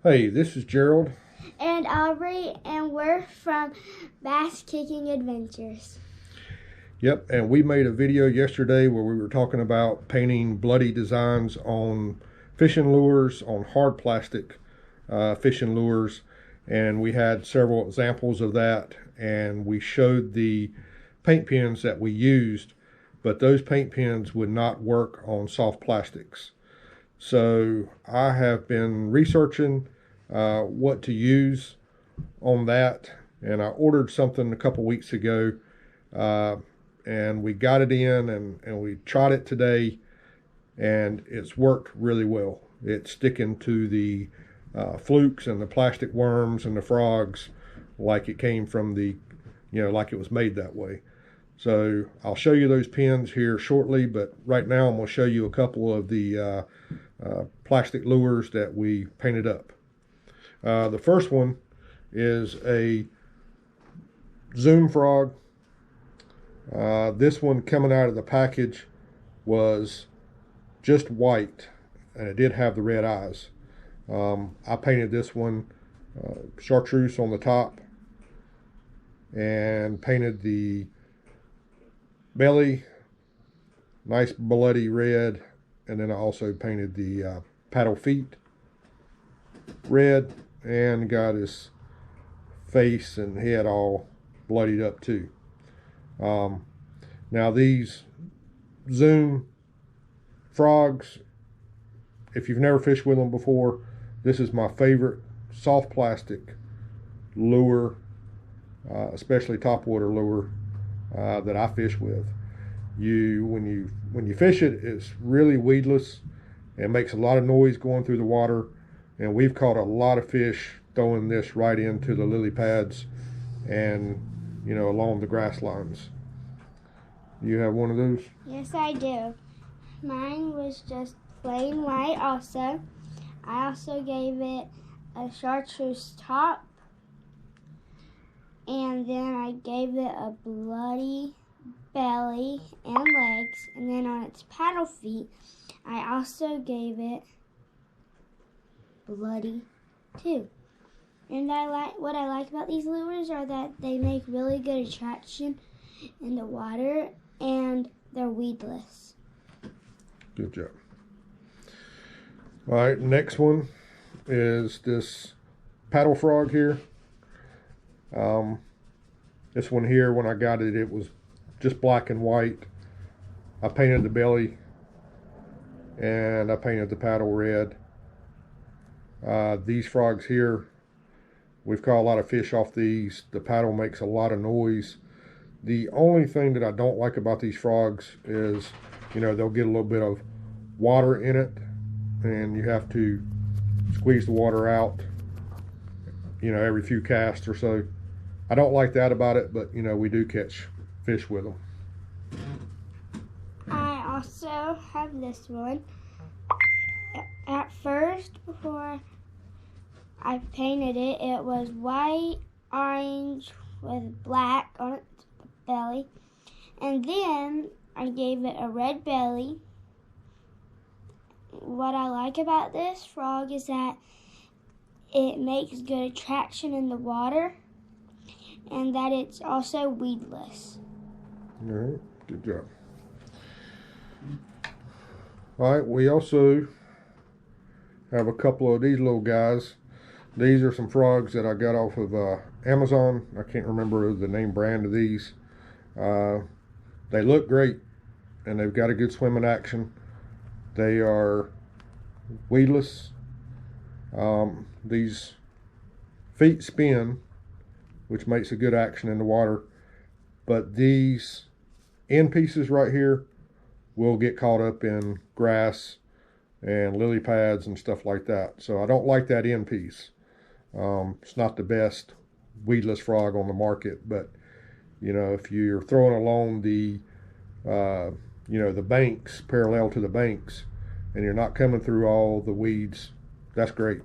Hey, this is Gerald. And Aubrey, and we're from Bass Kicking Adventures. Yep, and we made a video yesterday where we were talking about painting bloody designs on fishing lures, on hard plastic fishing lures, and we had several examples of that, and we showed the paint pens that we used, but those paint pens would not work on soft plastics. So I have been researching what to use on that, and I ordered something a couple weeks ago, and we got it in, and we tried it today, and it's worked really well. It's sticking to the flukes and the plastic worms and the frogs like it came from like it was made that way. So I'll show you those pins here shortly, but right now I'm going to show you a couple of the plastic lures that we painted up. The first one is a Zoom frog. This one coming out of the package was just white, and it did have the red eyes. I painted this one chartreuse on the top and painted the belly nice bloody red, and then I also painted the paddle feet red and got his face and head all bloodied up too. Now these Zoom frogs, if you've never fished with them before, this is my favorite soft plastic lure, especially topwater lure that I fish with. When you fish it, it's really weedless and makes a lot of noise going through the water, and we've caught a lot of fish throwing this right into the lily pads and along the grass lines. You have one of those? Yes, I do. Mine was just plain white also. I also gave it a chartreuse top, and then I gave it a bloody belly and legs, and then on its paddle feet I also gave it bloody too. And what I like about these lures are that they make really good attraction in the water, and they're weedless. Good job. All right, next one is this paddle frog here. This one here, when I got it, it was just black and white. I painted the belly and I painted the paddle red. These frogs here, we've caught a lot of fish off these. The paddle makes a lot of noise. The only thing that I don't like about these frogs is, they'll get a little bit of water in it, and you have to squeeze the water out, every few casts or so. I don't like that about it, but, we do catch fish with them. I also have this one. At first, before I painted it, it was white, orange with black on its belly, and then I gave it a red belly. What I like about this frog is that it makes good attraction in the water, and that it's also weedless. All right, good job. All right, we also have a couple of these little guys. These are some frogs that I got off of Amazon. I can't remember the name brand of these. They look great, and they've got a good swimming action. They are weedless. These feet spin, which makes a good action in the water, but these end pieces right here will get caught up in grass and lily pads and stuff like that. So I don't like that end piece. It's not the best weedless frog on the market, but if you're throwing along the the banks, parallel to the banks, and you're not coming through all the weeds, that's great.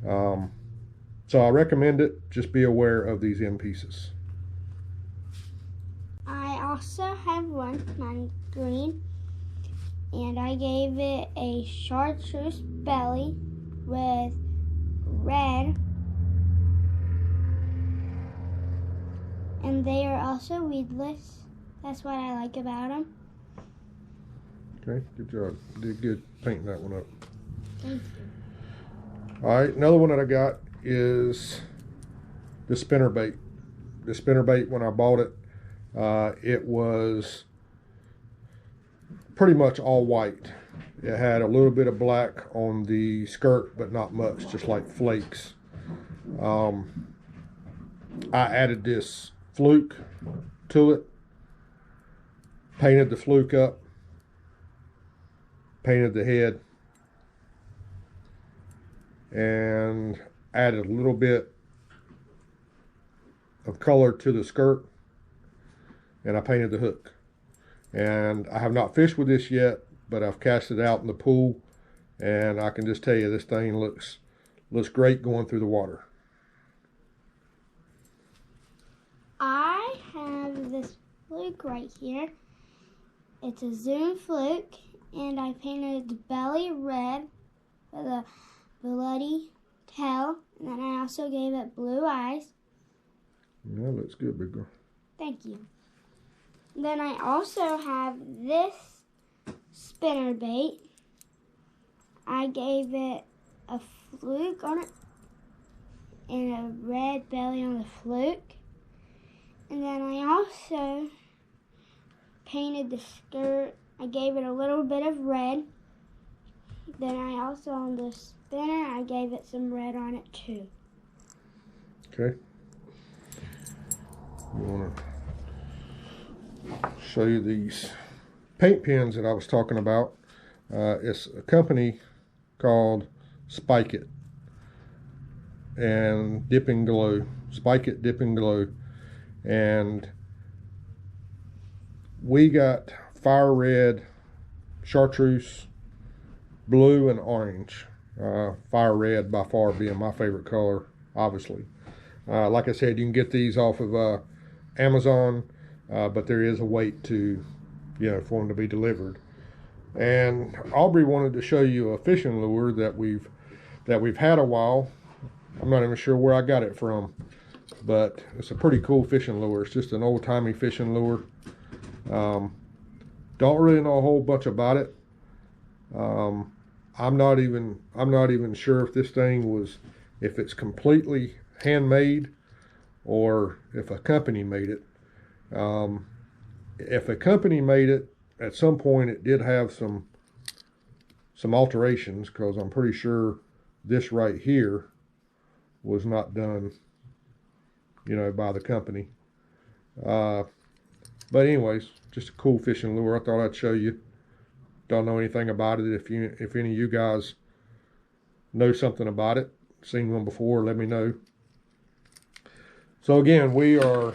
So I recommend it. Just be aware of these end pieces. I also have one, mine green, and I gave it a chartreuse belly with red. And they are also weedless. That's what I like about them. Okay, good job. You did good painting that one up. Thank you. All right, another one that I got is the spinnerbait. The spinnerbait, when I bought it, it was pretty much all white. It had a little bit of black on the skirt, but not much, just like flakes. I added this Fluke to it, painted the Fluke up, painted the head, and added a little bit of color to the skirt, and I painted the hook. And I have not fished with this yet, but I've cast it out in the pool, and I can just tell you this thing looks great going through the water. I have this fluke right here. It's a Zoom fluke, and I painted the belly red with a bloody tail, and then I also gave it blue eyes. Yeah, looks good, big girl. Thank you. Then I also have this spinnerbait. I gave it a fluke on it and a red belly on the fluke. And then I also painted the skirt. I gave it a little bit of red. Then I also, on the spinner, I gave it some red on it too. Okay. I want to show you these paint pens that I was talking about. It's a company called Spike It and Dip and Glow. Spike It, Dip and Glow. And we got fire red, chartreuse, blue, and orange. Fire red by far being my favorite color, obviously. Like I said, you can get these off of Amazon, but there is a wait to, for them to be delivered. And Aubrey wanted to show you a fishing lure that we've had a while. I'm not even sure where I got it from, but it's a pretty cool fishing lure. It's just an old-timey fishing lure. Don't really know a whole bunch about it. I'm not even sure if this thing if it's completely handmade or if a company made it. If a company made it, at some point it did have some alterations, because I'm pretty sure this right here was not done, by the company. But anyways, just a cool fishing lure. I thought I'd show you. Don't know anything about it. If any of you guys know something about it, seen one before, let me know. So again, we are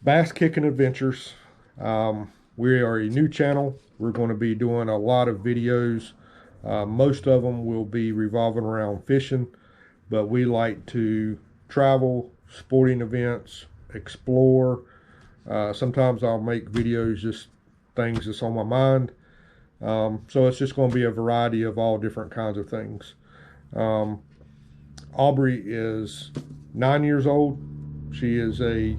Bass Kicking Adventures. We are a new channel. We're going to be doing a lot of videos. Most of them will be revolving around fishing, but we like to travel, sporting events, explore. Sometimes I'll make videos, just things that's on my mind. So it's just going to be a variety of all different kinds of things. Aubrey is 9 years old. She is a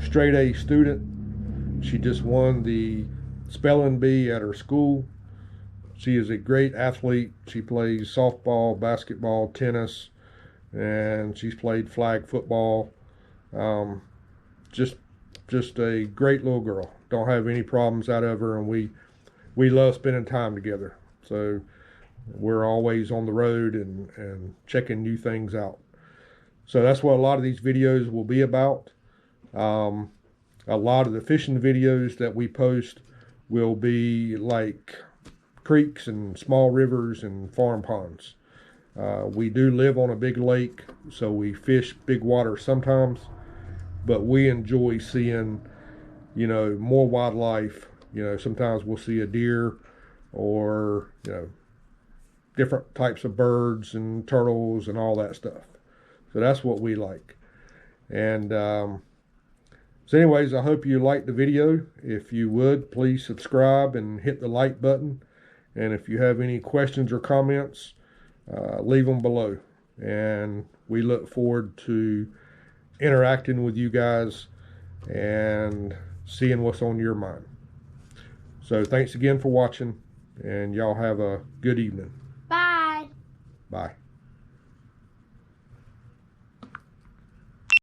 straight A student. She just won the spelling bee at her school. She is a great athlete. She plays softball, basketball, tennis, and she's played flag football. Just a great little girl. Don't have any problems out of her, and we love spending time together. So we're always on the road and checking new things out. So that's what a lot of these videos will be about. A lot of the fishing videos that we post will be like creeks and small rivers and farm ponds. We do live on a big lake, so we fish big water sometimes, but we enjoy seeing, more wildlife. Sometimes we'll see a deer or, different types of birds and turtles and all that stuff. So that's what we like. And so anyways, I hope you liked the video. If you would, please subscribe and hit the like button. And if you have any questions or comments, leave them below. and we look forward to interacting with you guys and seeing what's on your mind. So thanks again for watching, and y'all have a good evening. Bye. Bye.